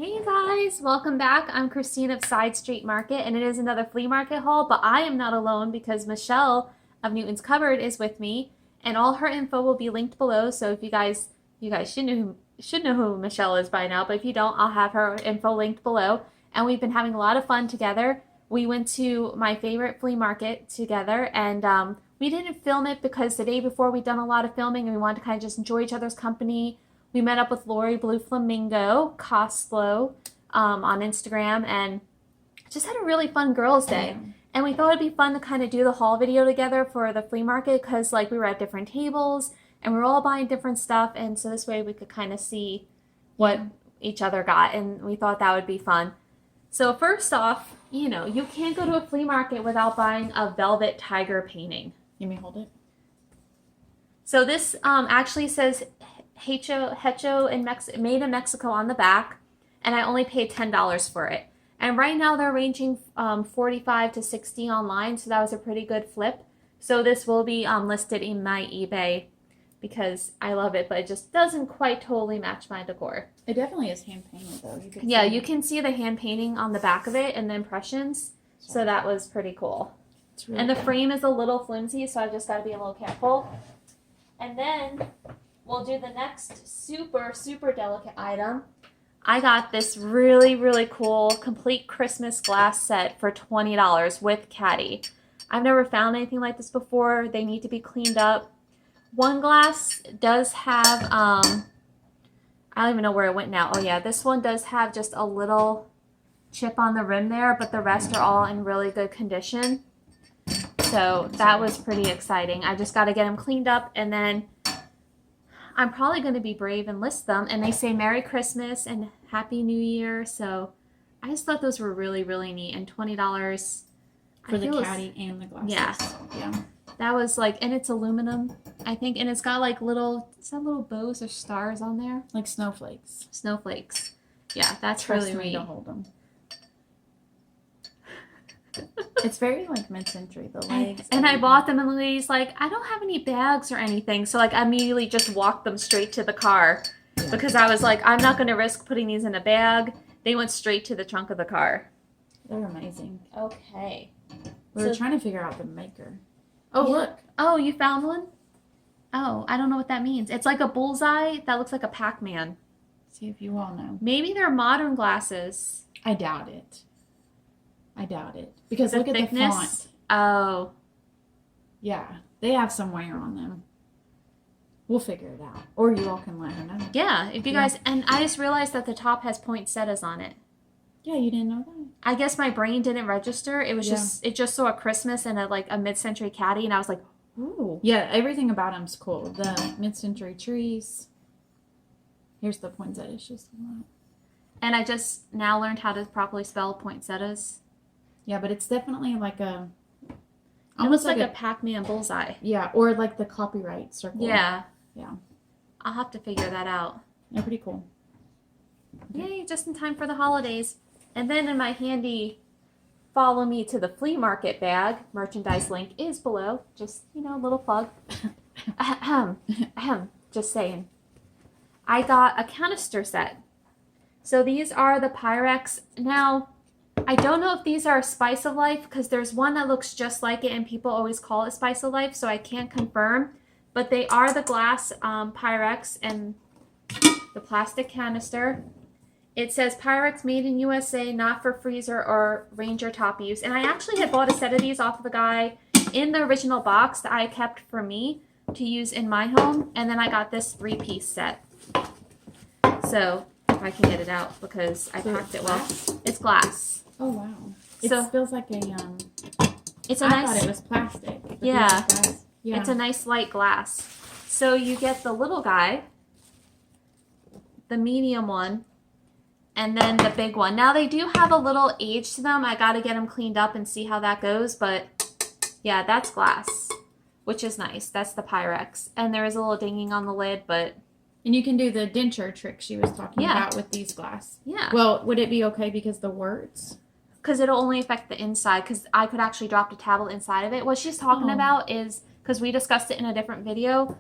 Hey guys, welcome back. I'm Christine of Side Street Market, and it is another flea market haul, but I am not alone because Michelle of Newton's Cupboard is with me, and all her info will be linked below. So if you guys should know who Michelle is by now, but if you don't, I'll have her info linked below. And we've been having a lot of fun together. We went to my favorite flea market together, and we didn't film it because the day before we'd done a lot of filming and we wanted to kind of just enjoy each other's company. We met up with Lori Blue Flamingo Costlow on Instagram and just had a really fun girls' day. And we thought it'd be fun to kind of do the haul video together for the flea market because like we were at different tables and we were all buying different stuff, and so this way we could kind of see what each other got, and we thought that would be fun. So first off, you know, you can't go to a flea market without buying a velvet tiger painting. You may hold it. So this actually says Hecho made in Mexico on the back, and I only paid $10 for it. And right now they're ranging 45 to 60 online, so that was a pretty good flip. So this will be listed in my eBay because I love it, but it just doesn't quite totally match my decor. It definitely is hand painted though. You can see the hand painting on the back of it and the impressions. So that was pretty cool. Really and the cool. frame is a little flimsy, so I just got to be a little careful. And then we'll do the next super delicate item. I got this really cool complete Christmas glass set for $20 with caddy. I've never found anything like this before. They need to be cleaned up. One glass does have, I don't even know where it went now. Oh yeah, this one does have just a little chip on the rim there, but the rest are all in really good condition. So that was pretty exciting. I just got to get them cleaned up, and then I'm probably going to be brave and list them. And they say Merry Christmas and Happy New Year. So I just thought those were really neat. And $20 for the caddy and the glasses. Yeah. That was like, and it's aluminum, I think. And it's got like little bows or stars on there. Like snowflakes. Snowflakes. Yeah, that's Trust really me neat. to hold them. It's very like mid-century, the legs. And I bought them, and the lady's like, I don't have any bags or anything. So like I immediately just walked them straight to the car because I was like, I'm not going to risk putting these in a bag. They went straight to the trunk of the car. They're amazing. Okay. We were trying to figure out the maker. Oh, look. Oh, you found one? Oh, I don't know what that means. It's like a bullseye that looks like a Pac-Man. See if you all know. Maybe they're modern glasses. I doubt it. Because look at the font. Oh. Yeah, they have some wear on them. We'll figure it out. Or you all can let her know. Yeah, if you guys... And I just realized that the top has poinsettias on it. Yeah, you didn't know that? I guess my brain didn't register. It was it just saw a Christmas and a mid-century caddy, and I was like, ooh. Yeah, everything about him's cool. The mid-century trees. Here's the poinsettias. Just and I just now learned how to properly spell poinsettias. Yeah, but it's definitely like a... Almost like a Pac-Man bullseye. Yeah, or like the copyright circle. Yeah. Yeah. I'll have to figure that out. They're pretty cool. Yay, just in time for the holidays. And then in my handy follow me to the flea market bag, merchandise link is below. Just, you know, a little plug. Just saying. I got a canister set. So these are the Pyrex. Now, I don't know if these are Spice of Life because there's one that looks just like it and people always call it Spice of Life, so I can't confirm. But they are the glass Pyrex and the plastic canister. It says Pyrex made in USA, not for freezer or Ranger top use. And I actually had bought a set of these off of the guy in the original box that I kept for me to use in my home. And then I got this 3-piece set. So if I can get it out because I packed it well. It's glass. Oh, wow. It feels like a, it's a I nice, thought it was plastic. Yeah. Yeah. It's a nice light glass. So you get the little guy, the medium one, and then the big one. Now they do have a little age to them. I got to get them cleaned up and see how that goes. But yeah, that's glass, which is nice. That's the Pyrex. And there is a little dinging on the lid, but... And you can do the denture trick she was talking about with these glass. Yeah. Well, would it be okay because the words? Because it'll only affect the inside, because I could actually drop the tablet inside of it. What she's talking about is, because we discussed it in a different video,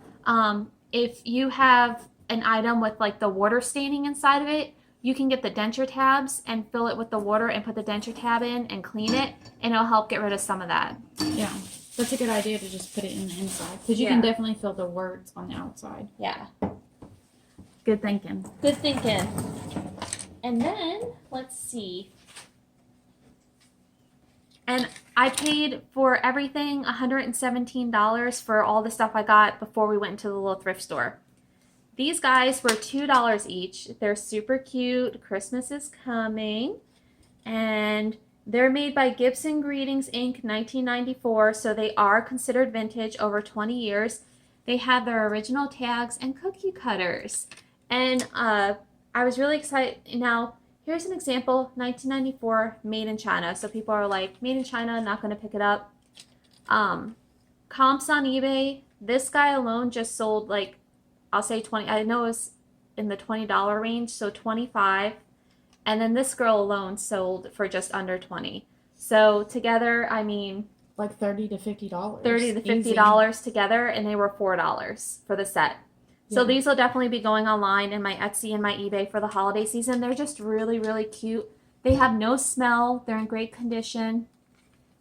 if you have an item with like the water staining inside of it, you can get the denture tabs and fill it with the water and put the denture tab in and clean it, and it'll help get rid of some of that. Yeah, that's a good idea to just put it in the inside because you can definitely feel the words on the outside. Yeah. Good thinking. Good thinking. And then, let's see. And I paid for everything $117 for all the stuff I got before we went into the little thrift store. These guys were $2 each. They're super cute. Christmas is coming. And they're made by Gibson Greetings Inc. 1994, so they are considered vintage, over 20 years. They have their original tags and cookie cutters. And I was really excited. Now, here's an example, 1994, made in China. So people are like, made in China, not going to pick it up. Comps on eBay, this guy alone just sold like, I'll say 20, I know it was in the $20 range, so 25. And then this girl alone sold for just under 20. So together, I mean, like $30 to $50. $30 to $50 together, and they were $4 for the set. So these will definitely be going online in my Etsy and my eBay for the holiday season. They're just really, really cute. They have no smell. They're in great condition.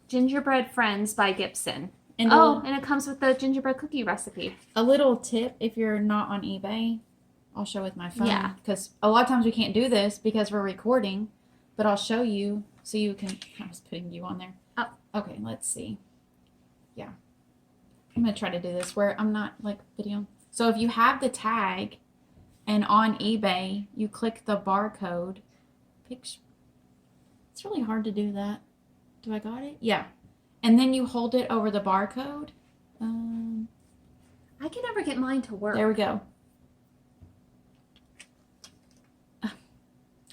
Gingerbread Friends by Gibson. And and it comes with the gingerbread cookie recipe. A little tip, if you're not on eBay, I'll show with my phone. Yeah. Because a lot of times we can't do this because we're recording, but I'll show you so you can. I was putting you on there. Oh. Okay, let's see. Yeah. I'm going to try to do this where I'm not like video. So if you have the tag and on eBay, you click the barcode. It's really hard to do that. Do I got it? Yeah. And then you hold it over the barcode. I can never get mine to work. There we go.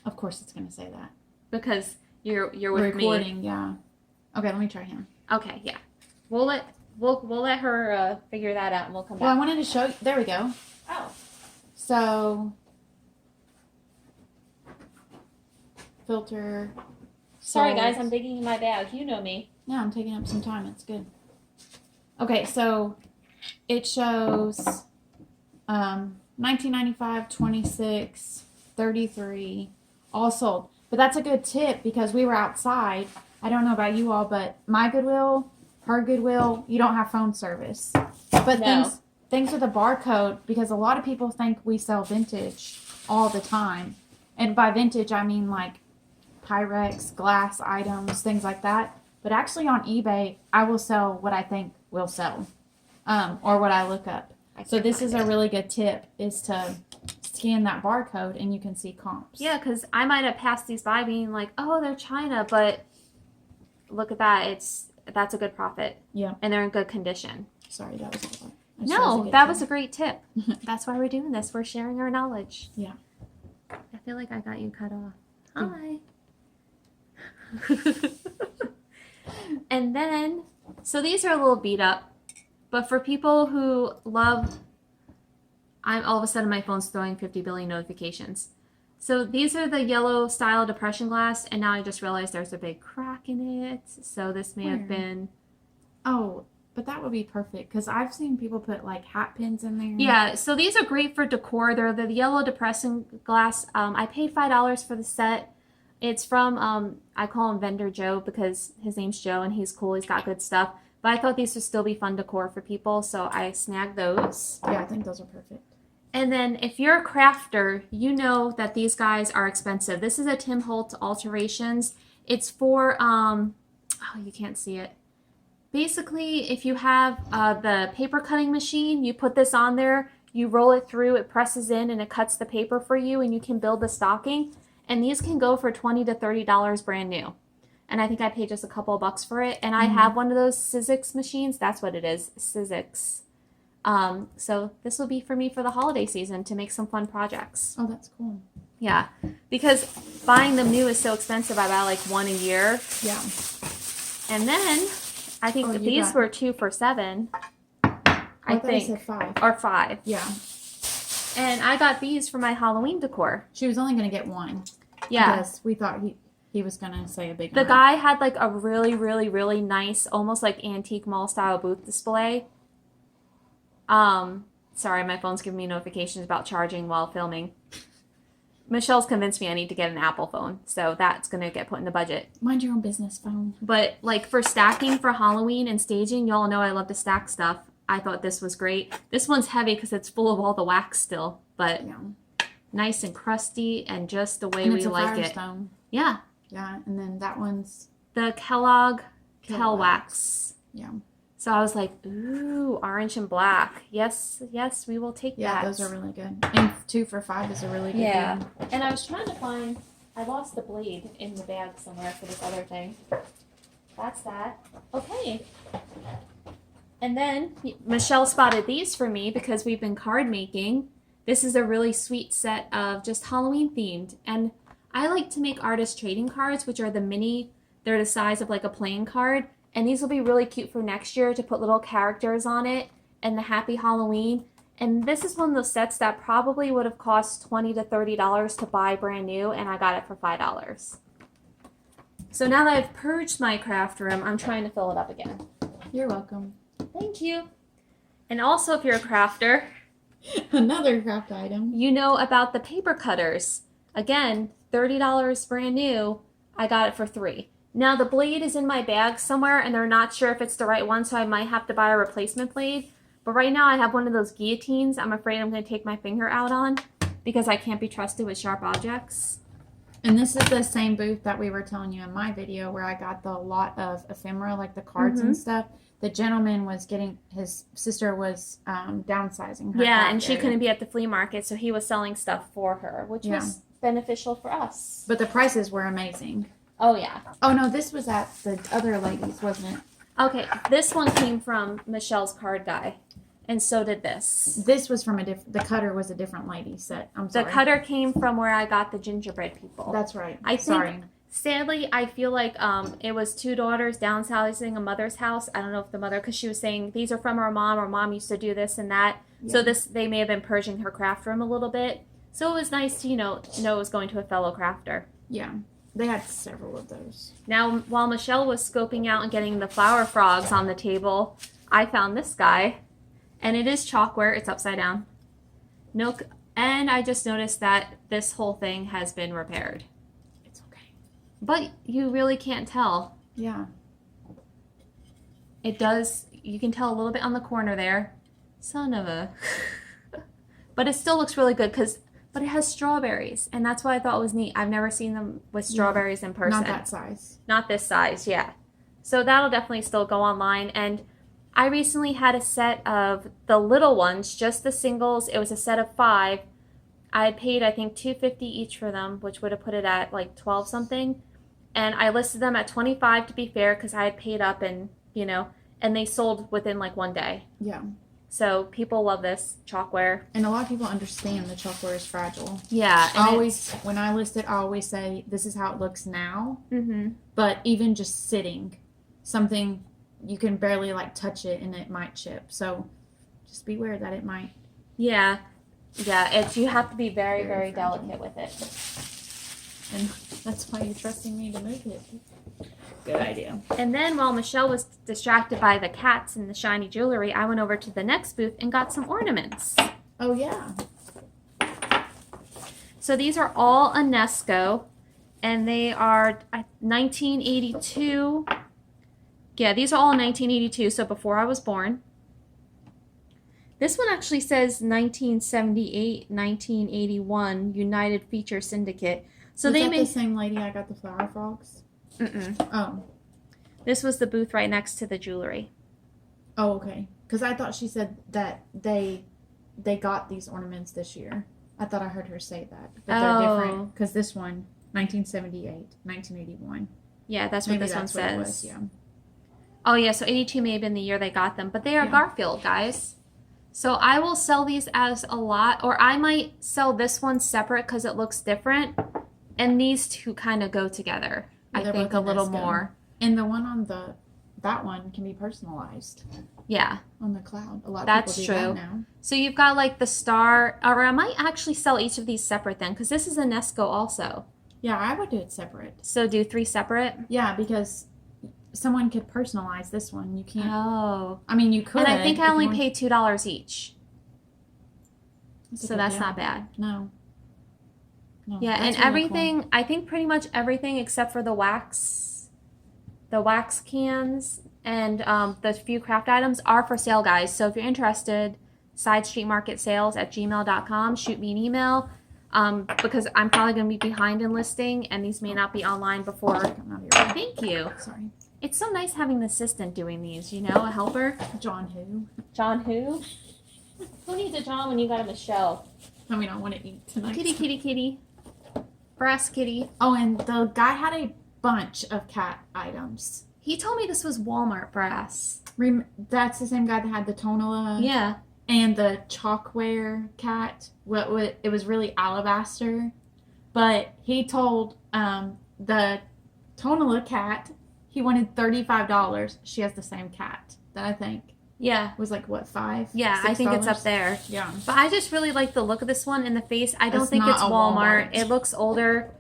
Of course it's going to say that. Because you're with recording, me. Yeah. Okay, let me try him. Okay, yeah. We'll let her figure that out, and we'll come back. Well, I wanted to show you. There we go. Oh. So, filter. Sorry, guys. I'm digging in my bag. You know me. Yeah, I'm taking up some time. It's good. Okay, so it shows 1995, 26, 33, all sold. But that's a good tip because we were outside. I don't know about you all, but my Goodwill, her Goodwill, you don't have phone service. But things with a barcode, because a lot of people think we sell vintage all the time. And by vintage, I mean like Pyrex, glass items, things like that. But actually on eBay, I will sell what I think will sell, or what I look up. So this is a really good tip, is to scan that barcode and you can see comps. Yeah, because I might have passed these by being like, oh, they're China, but look at that. That's a good profit. Yeah. And they're in good condition. Sorry, that was a lot. No, that was a great tip. That's why we're doing this. We're sharing our knowledge. Yeah. I feel like I got you cut off. Hi. And then, so these are a little beat up, but for people who love, all of a sudden my phone's throwing 50 billion notifications. So these are the yellow style depression glass, and now I just realized there's a big crack in it. So this may have been. Oh, but that would be perfect because I've seen people put like hat pins in there. Yeah, so these are great for decor. They're the yellow depression glass. I paid $5 for the set. It's from, I call him Vendor Joe because his name's Joe and he's cool. He's got good stuff. But I thought these would still be fun decor for people, so I snagged those. Yeah, I think those are perfect. And then if you're a crafter, you know that these guys are expensive. This is a Holtz Alterations. It's for, oh, you can't see it. Basically, if you have the paper cutting machine, you put this on there, you roll it through, it presses in, and it cuts the paper for you, and you can build the stocking. And these can go for $20 to $30 brand new. And I think I paid just a couple of bucks for it. And I have one of those Sizzix machines. That's what it is, Sizzix. So this will be for me for the holiday season to make some fun projects. Oh, that's cool. Yeah, because buying them new is so expensive. I buy like one a year. Yeah. And then I think these were 2 for $7. I think. Said 5. Or 5. Yeah. And I got these for my Halloween decor. She was only going to get one. Yeah. Because we thought he was going to say a big The guy had like a really, really, really nice, almost like antique mall style booth display. Sorry, my phone's giving me notifications about charging while filming. Michelle's convinced me I need to get an Apple phone, so that's gonna get put in the budget. Mind your own business, phone. But like for stacking for Halloween and staging, y'all know I love to stack stuff. I thought this was great. This one's heavy because it's full of all the wax still, but Yeah. nice and crusty and just the way And we it's a like it. Firestone. Yeah, Yeah, and then that one's the Kellogg Kel wax. Wax. Yeah. So I was like, ooh, orange and black. Yes, yes, we will take Yeah, that. those are really good. And 2 for $5 is a really good Yeah. deal. And I was trying to find, I lost the blade in the bag somewhere for this other thing. That's that. Okay. And then Michelle spotted these for me because we've been card making. This is a really sweet set of just Halloween themed. And I like to make artist trading cards, which are the mini, they're the size of like a playing card. And these will be really cute for next year to put little characters on it and the Happy Halloween. And this is one of those sets that probably would have cost $20 to $30 to buy brand new, and I got it for $5. So now that I've purged my craft room, I'm trying to fill it up again. You're welcome. Thank you. And also, if you're a crafter, Another craft item. you know about the paper cutters. Again, $30 brand new. I got it for $3. Now the blade is in my bag somewhere and they're not sure if it's the right one, so I might have to buy a replacement blade. But right now I have one of those guillotines I'm afraid I'm going to take my finger out on because I can't be trusted with sharp objects. And this is the same booth that we were telling you in my video where I got the lot of ephemera, like the cards and stuff. The gentleman was getting, his sister was downsizing her. Yeah, craft and she area. couldn't be at the flea market, so he was selling stuff for her, which was beneficial for us. But the prices were amazing. Oh, yeah. Oh, no, this was at the other ladies, wasn't it? Okay, this one came from Michelle's card guy, and so did this. This was from the cutter was a different lady set. I'm sorry. The cutter came from where I got the gingerbread people. That's right. I think, Sorry. sadly, I feel like it was 2 daughters downsizing a mother's house. I don't know if the mother, because she was saying these are from our mom used to do this and that. Yeah. So they may have been purging her craft room a little bit. So it was nice to, know it was going to a fellow crafter. Yeah. They had several of those. Now, while Michelle was scoping out and getting the flower frogs on the table, I found this guy. And it is chalkware. It's upside down. No, and I just noticed that this whole thing has been repaired. It's okay. But you really can't tell. Yeah. It does, you can tell a little bit on the corner there. Son of a... But it still looks really good but it has strawberries, and that's what I thought was neat. I've never seen them with strawberries in person. Not that size. Not this size, yeah. So that'll definitely still go online. And I recently had a set of the little ones, just the singles. It was a set of 5. I had paid, I think, $2.50 each for them, which would have put it at like 12 something. And I listed them at 25 to be fair, because I had paid up and they sold within like 1 day. Yeah. So people love this chalkware. And a lot of people understand the chalkware is fragile. Yeah. When I list it, I always say, this is how it looks now. Mm-hmm. But even just sitting, something, you can barely like touch it and it might chip. So just beware that it might. Yeah. Yeah. You have to be very, Very very delicate with it. And that's why you're trusting me to move it. Good idea. And then while Michelle was distracted by the cats and the shiny jewelry, I went over to the next booth and got some ornaments. Oh, yeah. So these are all Unesco, and they are 1982. Yeah, these are all 1982, so before I was born. This one actually says 1978, 1981 United Feature Syndicate. So Was that the same lady I got the flower frogs? Mm-mm. Oh. This was the booth right next to the jewelry. Oh, okay. Because I thought she said that they got these ornaments this year. I thought I heard her say that. But they're different. Because this one, 1978, 1981. Yeah, that's Maybe what this that's one what says. it was, yeah. Oh, yeah, so 82 may have been the year they got them. But they are Garfield, guys. So I will sell these as a lot. Or I might sell this one separate because it looks different. And these two kind of go together. Yeah, I think a little Unesco. more. And the one on that one can be personalized. Yeah. On the cloud. A lot of That's people do true. that now. So you've got like the star, or I might actually sell each of these separate then, because this is a Unesco also. Yeah, I would do it separate. So do 3 separate? Yeah, because someone could personalize this one. You can't. Oh. I mean, you could. And I think I only paid $2 each. That's a So good that's deal. not bad. No. No, Yeah, and that's really everything, I think pretty much everything except for the wax cans and the few craft items are for sale, guys. So if you're interested, sidestreetmarketsales@gmail.com. Shoot me an email because I'm probably going to be behind in listing, and these may not be online before. Thank you. Sorry. It's so nice having an assistant doing these, you know, a helper. John who? John who? Who needs a John when you got a Michelle? I mean, I want to eat tonight. Kitty, kitty, kitty. Brass kitty. Oh, and the guy had a bunch of cat items. He told me this was Walmart brass. That's the same guy that had the Tonala. Yeah. And the chalkware cat. It was really alabaster. But he told the Tonala cat he wanted $35. She has the same cat that I think was like, what, $5? Yeah, I think it's up there. Yeah. But I just really like the look of this one in the face. I don't think it's Walmart. It looks older.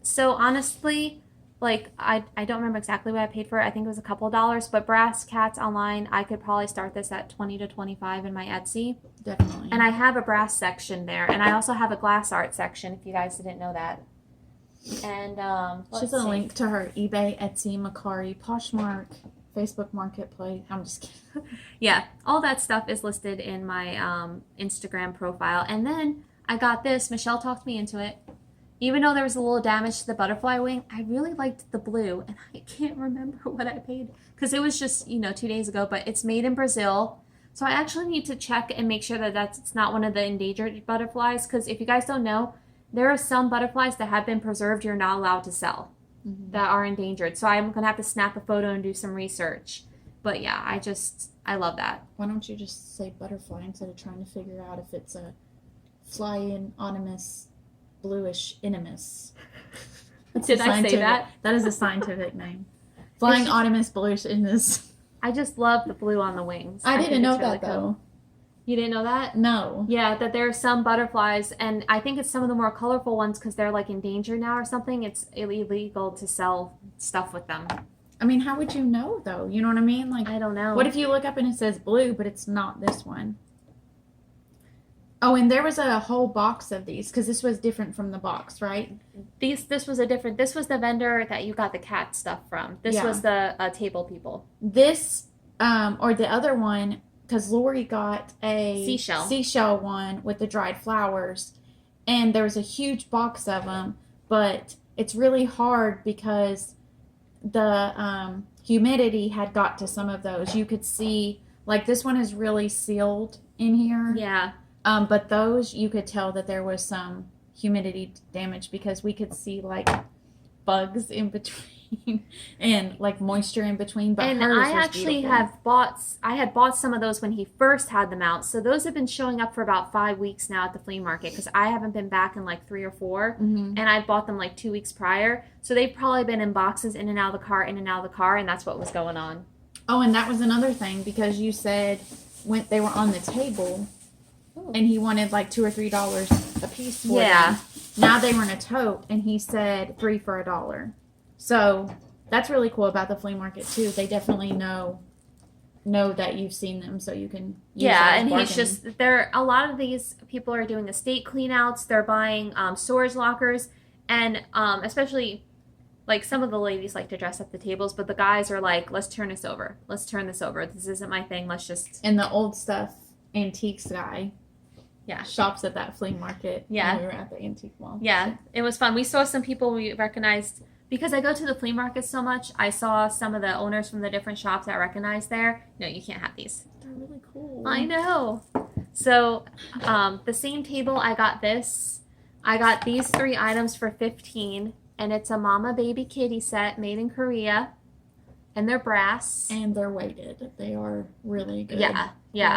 So honestly, like I don't remember exactly what I paid for it. I think it was a couple of dollars. But brass cats online, I could probably start this at $20 to $25 in my Etsy. Definitely. And I have a brass section there, and I also have a glass art section. If you guys didn't know that. And just a link to her eBay, Etsy, Mercari, Poshmark, Facebook Marketplace. I'm just kidding. Yeah, all that stuff is listed in my Instagram profile. And then I got this. Michelle talked me into it. Even though there was a little damage to the butterfly wing, I really liked the blue, and I can't remember what I paid because it was just 2 days ago. But it's made in Brazil, so I actually need to check and make sure that it's not one of the endangered butterflies. Because if you guys don't know, there are some butterflies that have been preserved you're not allowed to sell that are endangered. So I'm going to have to snap a photo and do some research. But yeah, I love that. Why don't you just say butterfly instead of trying to figure out if it's a flying Ornaments bluish inimus? Did I say that? That is a scientific name. Flying Ornaments bluish inimus. I just love the blue on the wings. I didn't know that though. You didn't know that? No. Yeah, that there are some butterflies, and I think it's some of the more colorful ones because they're like endangered now or something. It's illegal to sell stuff with them. I mean, how would you know though? You know what I mean? Like, I don't know. What if you look up and it says blue, but it's not this one? Oh, and there was a whole box of these because this was different from the box, right? This was the vendor that you got the cat stuff from. This was the table people. This, or the other one, because Lori got a seashell one with the dried flowers, and there was a huge box of them, but it's really hard because the humidity had got to some of those. You could see, like, this one is really sealed in here. Yeah. But those, you could tell that there was some humidity damage because we could see, like, bugs in between and, like, moisture in between. But and hers I was actually beautiful. had bought some of those when he first had them out. So those have been showing up for about 5 weeks now at the flea market because I haven't been back in like 3 or 4. And I bought them like 2 weeks prior. So they've probably been in boxes in and out of the car, and that's what was going on. Oh, and that was another thing because you said when they were on the table and he wanted like $2 or $3 a piece for them. Now they were in a tote and he said 3 for $1. So that's really cool about the flea market too. They definitely know that you've seen them, so you can use and bargaining. he's just a lot of these people are doing estate cleanouts. They're buying storage lockers, and especially like some of the ladies like to dress up the tables, but the guys are like, let's turn this over. This isn't my thing. Let's just. And the old stuff antiques guy. Yeah. Shops at that flea market. Yeah. When we were at the antique mall. Yeah, it was fun. We saw some people we recognized. Because I go to the flea market so much, I saw some of the owners from the different shops I recognized there. No, you can't have these. They're really cool. I know. So, the same table, I got this. I got these 3 items for $15, and it's a mama baby kitty set made in Korea, and they're brass. And they're weighted. They are really good. Yeah.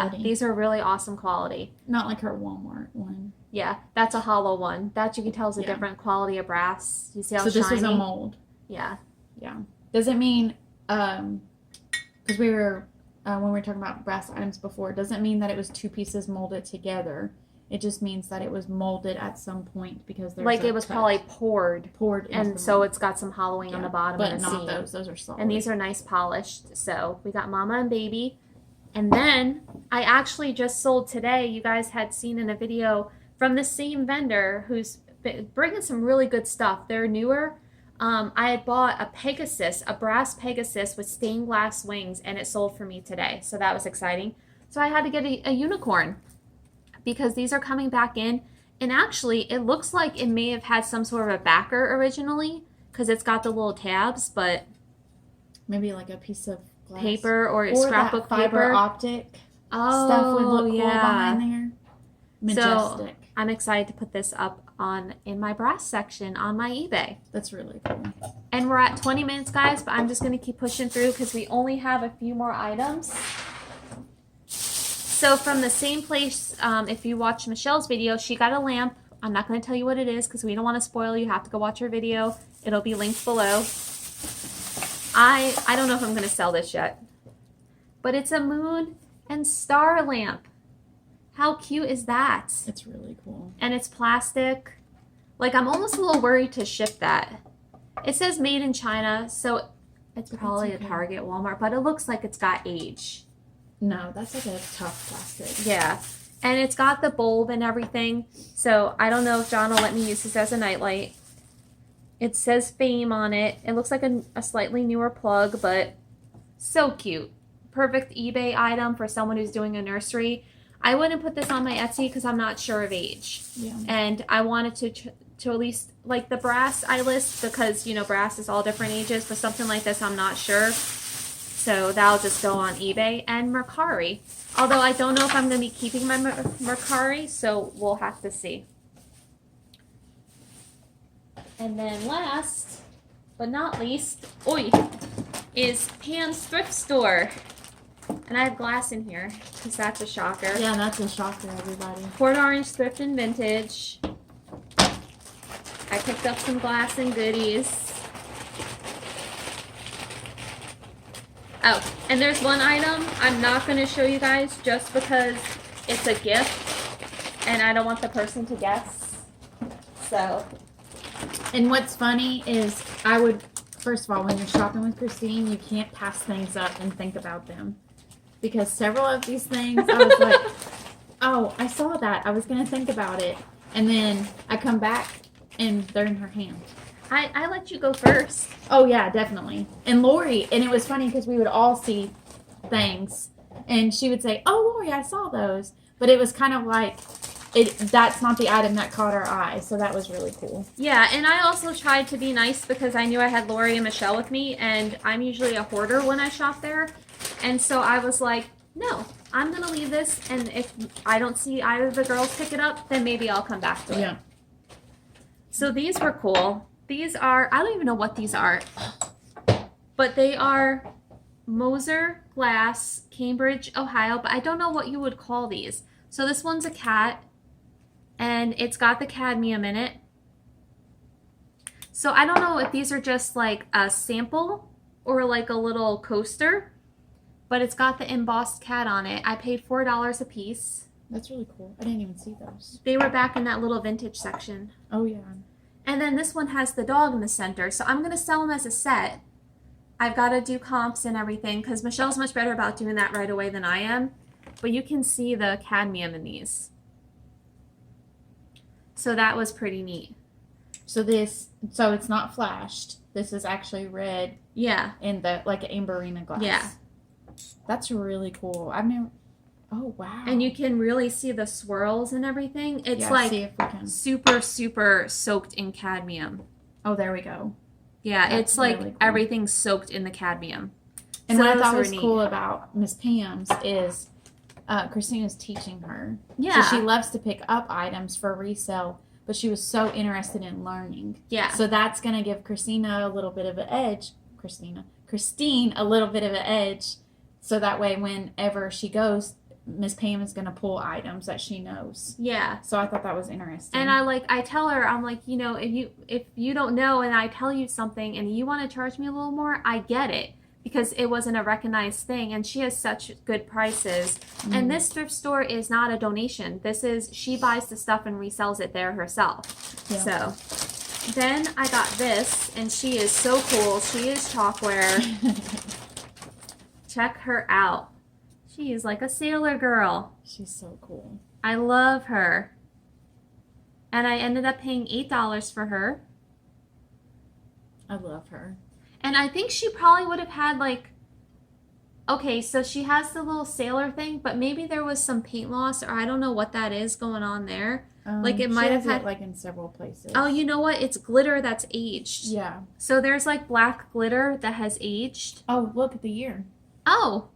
Quality. These are really awesome quality. Not like her Walmart one. Yeah, that's a hollow one. That you can tell is a different quality of brass. You see how shiny? So this was a mold. Yeah. Yeah. Does it mean, because we were, when we were talking about brass items before, doesn't mean that it was 2 pieces molded together. It just means that it was molded at some point because there's like it was probably poured, and so it's got some hollowing on the bottom. But and the not seam. those are solid. And these are nice polished. So we got mama and baby, and then I actually just sold today. You guys had seen in a video from the same vendor who's bringing some really good stuff. They're newer. I had bought a Pegasus, a brass Pegasus with stained glass wings, and it sold for me today. So that was exciting. So I had to get a unicorn because these are coming back in. And actually, it looks like it may have had some sort of a backer originally because it's got the little tabs, but maybe like a piece of glass. Paper or scrapbook that fiber paper. Optic stuff would look cool yeah. behind there. Majestic. So I'm excited to put this up in my brass section on my eBay. That's really cool. And we're at 20 minutes, guys, but I'm just going to keep pushing through because we only have a few more items. So from the same place, if you watch Michelle's video, she got a lamp. I'm not going to tell you what it is because we don't want to spoil you. You have to go watch her video. It'll be linked below. I don't know if I'm going to sell this yet, but it's a moon and star lamp. How cute is that? It's really cool. And it's plastic. Like, I'm almost a little worried to ship that. It says made in China, so it's probably a Target, Walmart, but it looks like it's got age. No, that's like a tough plastic. Yeah. And it's got the bulb and everything, so I don't know if John will let me use this as a nightlight. It says Fame on it. It looks like a slightly newer plug, but so cute. Perfect eBay item for someone who's doing a nursery. I wouldn't put this on my Etsy because I'm not sure of age. Yeah. And I wanted to at least, like the brass I list because, you know, brass is all different ages, but something like this I'm not sure. So that'll just go on eBay and Mercari. Although I don't know if I'm going to be keeping my Mercari, so we'll have to see. And then last but not least, is Pam's Thrift Store. And I have glass in here because that's a shocker. Yeah, that's a shocker, everybody. Port Orange Thrift and Vintage. I picked up some glass and goodies. Oh, and there's one item I'm not going to show you guys just because it's a gift and I don't want the person to guess. So. And what's funny is first of all, when you're shopping with Christine, you can't pass things up and think about them. Because several of these things, I was like, oh, I saw that. I was going to think about it. And then I come back and they're in her hand. I let you go first. Oh, yeah, definitely. And Lori, and it was funny because we would all see things. And she would say, oh, Lori, I saw those. But it was kind of like, that's not the item that caught our eye. So that was really cool. Yeah, and I also tried to be nice because I knew I had Lori and Michelle with me. And I'm usually a hoarder when I shop there. And so I was like, no, I'm going to leave this. And if I don't see either of the girls pick it up, then maybe I'll come back to it. Yeah. So these were cool. These are, I don't even know what these are, but they are Moser Glass, Cambridge, Ohio, but I don't know what you would call these. So this one's a cat, and it's got the cadmium in it. So I don't know if these are just like a sample or like a little coaster, but it's got the embossed cat on it. I paid $4 a piece. That's really cool. I didn't even see those. They were back in that little vintage section. Oh, yeah. And then this one has the dog in the center. So I'm going to sell them as a set. I've got to do comps and everything because Michelle's much better about doing that right away than I am. But you can see the cadmium in these. So that was pretty neat. So it's not flashed. This is actually red. Yeah. In the, like, amberina glass. Yeah. That's really cool. Oh, wow. And you can really see the swirls and everything. It's see if we can. super, super soaked in cadmium. Oh, there we go. Yeah, That's it's like really cool. everything's soaked in the cadmium. And So what I those thought were was neat. cool about Miss Pam's is Christina's teaching her. Yeah. So she loves to pick up items for resale, but she was so interested in learning. Yeah. So that's going to give Christine a little bit of an edge. Christine a little bit of an edge. So that way whenever she goes, Miss Pam is going to pull items that she knows. Yeah. So I thought that was interesting. And I tell her, I'm like, you know, if you don't know and I tell you something and you want to charge me a little more, I get it. Because it wasn't a recognized thing and she has such good prices. And this thrift store is not a donation. She buys the stuff and resells it there herself. Yeah. So then I got this and she is so cool. She is chalkware. Check her out. She is like a sailor girl. She's so cool. I love her. And I ended up paying $8 for her. I love her. And I think she probably would have had like, okay, so she has the little sailor thing, but maybe there was some paint loss, or I don't know what that is going on there. Like it might have had it, like in several places. Oh, you know what? It's glitter that's aged. Yeah. So there's like black glitter that has aged. Oh, look at the year. Oh,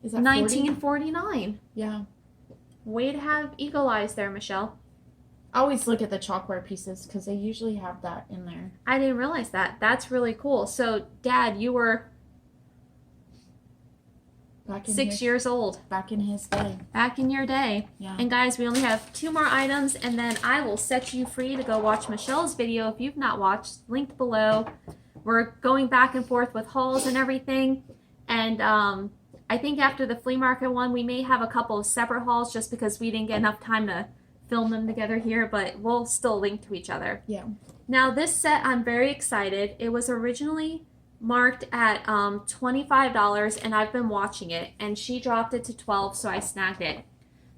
Is that 1949. Yeah. Way to have eagle eyes there, Michelle. I always look at the chalkware pieces because they usually have that in there. I didn't realize that. That's really cool. So, Dad, you were Back in 6 years old. Back in his day. Back in your day. Yeah. And guys, we only have 2 more items, and then I will set you free to go watch Michelle's video if you've not watched. Linked below. We're going back and forth with hauls and everything. And I think after the flea market one, we may have a couple of separate hauls just because we didn't get enough time to film them together here, but we'll still link to each other. Yeah. Now this set, I'm very excited. It was originally marked at $25, and I've been watching it, and she dropped it to $12, so I snagged it.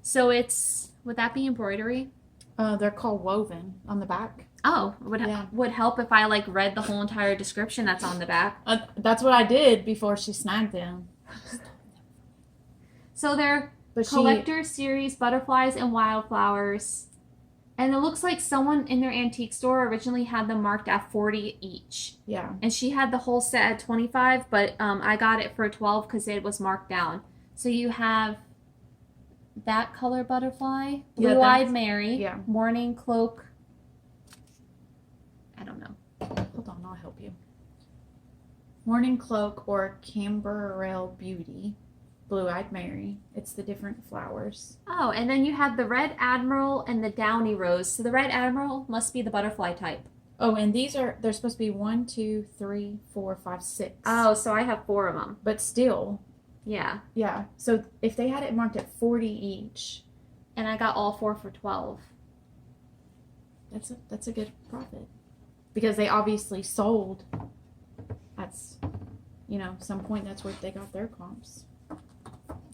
So it's, would that be embroidery? They're called woven on the back. Oh, would help if I like read the whole entire description that's on the back. That's what I did before she snagged them. So they're collector series butterflies and wildflowers, and it looks like someone in their antique store originally had them marked at $40 each. Yeah. And she had the whole set at $25, but I got it for $12 because it was marked down. So you have that color butterfly, blue-eyed Mary, morning cloak. I don't know. Hold on, I'll help you. Morning cloak or Camberwell Beauty. Blue-eyed Mary. It's the different flowers. Oh, and then you have the red admiral and the downy rose. So the red admiral must be the butterfly type. Oh, and they're supposed to be 1, 2, 3, 4, 5, 6. Oh, so I have 4 of them. But still. Yeah. Yeah. So if they had it marked at 40 each. And I got all 4 for $12. That's a good profit. Because they obviously sold at, some point that's where they got their comps.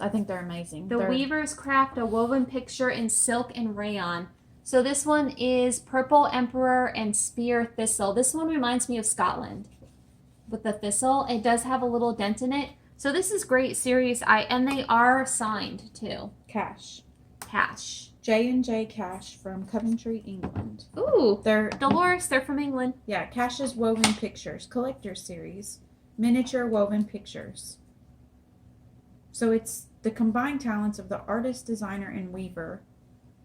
I think they're amazing. The Weavers craft a woven picture in silk and rayon. So this one is Purple Emperor and Spear Thistle. This one reminds me of Scotland with the thistle. It does have a little dent in it. So this is great series. And they are signed too. Cash. J&J Cash from Coventry, England. Ooh, they're Dolores. They're from England. Yeah, Cash's Woven Pictures collector series, miniature woven pictures. So it's the combined talents of the artist, designer, and weaver.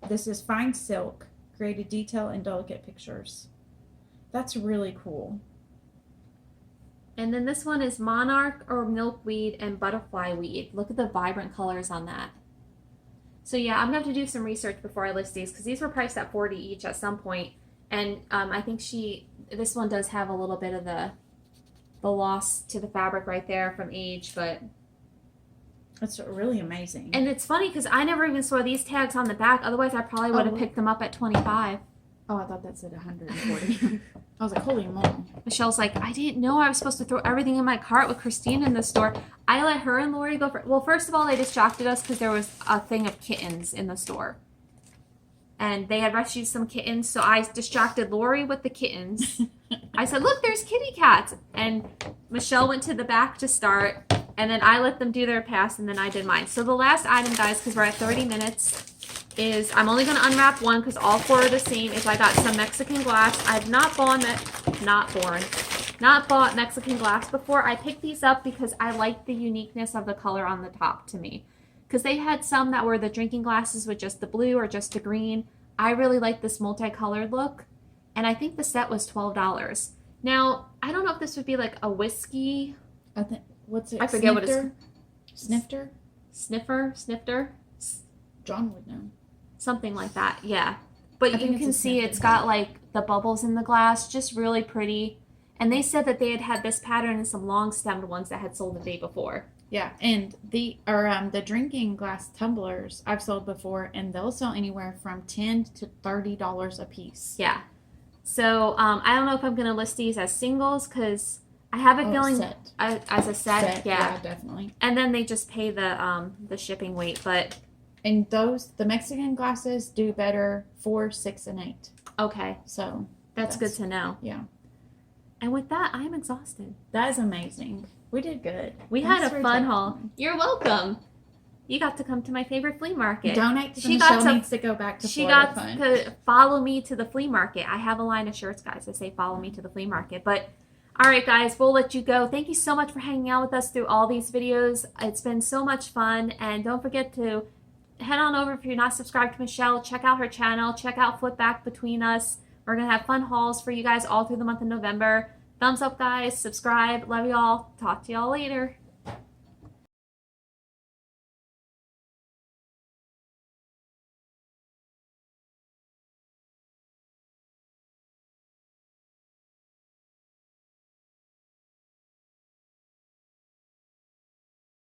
This is fine silk, created detail and delicate pictures. That's really cool. And then this one is Monarch or Milkweed and Butterfly Weed. Look at the vibrant colors on that. So yeah, I'm going to have to do some research before I list these because these were priced at $40 each at some point. And I think this one does have a little bit of the loss to the fabric right there from age, but that's really amazing. And it's funny because I never even saw these tags on the back. Otherwise, I probably would have picked them up at $25. Oh, I thought that said 140. I was like, holy moly. Michelle's like, I didn't know I was supposed to throw everything in my cart with Christine in the store. I let her and Lori go for. Well, first of all, they distracted us because there was a thing of kittens in the store. And they had rescued some kittens, so I distracted Lori with the kittens. I said, look, there's kitty cats. And Michelle went to the back to start. And then I let them do their pass, and then I did mine. So the last item, guys, because we're at 30 minutes, is I'm only going to unwrap one because all 4 are the same. Is I got some Mexican glass. I've not bought Mexican glass before. I picked these up because I like the uniqueness of the color on the top to me. Because they had some that were the drinking glasses with just the blue or just the green. I really like this multicolored look. And I think the set was $12. Now, I don't know if this would be like a whiskey. I think. What's it? I forget what it's. Snifter? John would know. Something like that, yeah. But you can see it's got like the bubbles in the glass, just really pretty. And they said that they had this pattern in some long stemmed ones that had sold the day before. Yeah, and the drinking glass tumblers I've sold before, and they'll sell anywhere from $10 to $30 a piece. Yeah. So I don't know if I'm gonna list these as singles because I have a feeling as a set, yeah, definitely. And then they just pay the shipping weight, but And the Mexican glasses do better 4, 6, and 8. Okay. So That's good to know. Yeah. And with that, I'm exhausted. That is amazing. We did good. We Thanks had for a fun taking haul. time. You're welcome. You got to come to my favorite flea market. Donate to She Michelle got to- needs to go back to She Florida got Fund. to follow me to the flea market. I have a line of shirts, guys, that say follow me to the flea market. But all right, guys, we'll let you go. Thank you so much for hanging out with us through all these videos. It's been so much fun. And don't forget to head on over if you're not subscribed to Michelle. Check out her channel. Check out Flip Back Between Us. We're going to have fun hauls for you guys all through the month of November. Thumbs up, guys. Subscribe. Love you all. Talk to y'all later.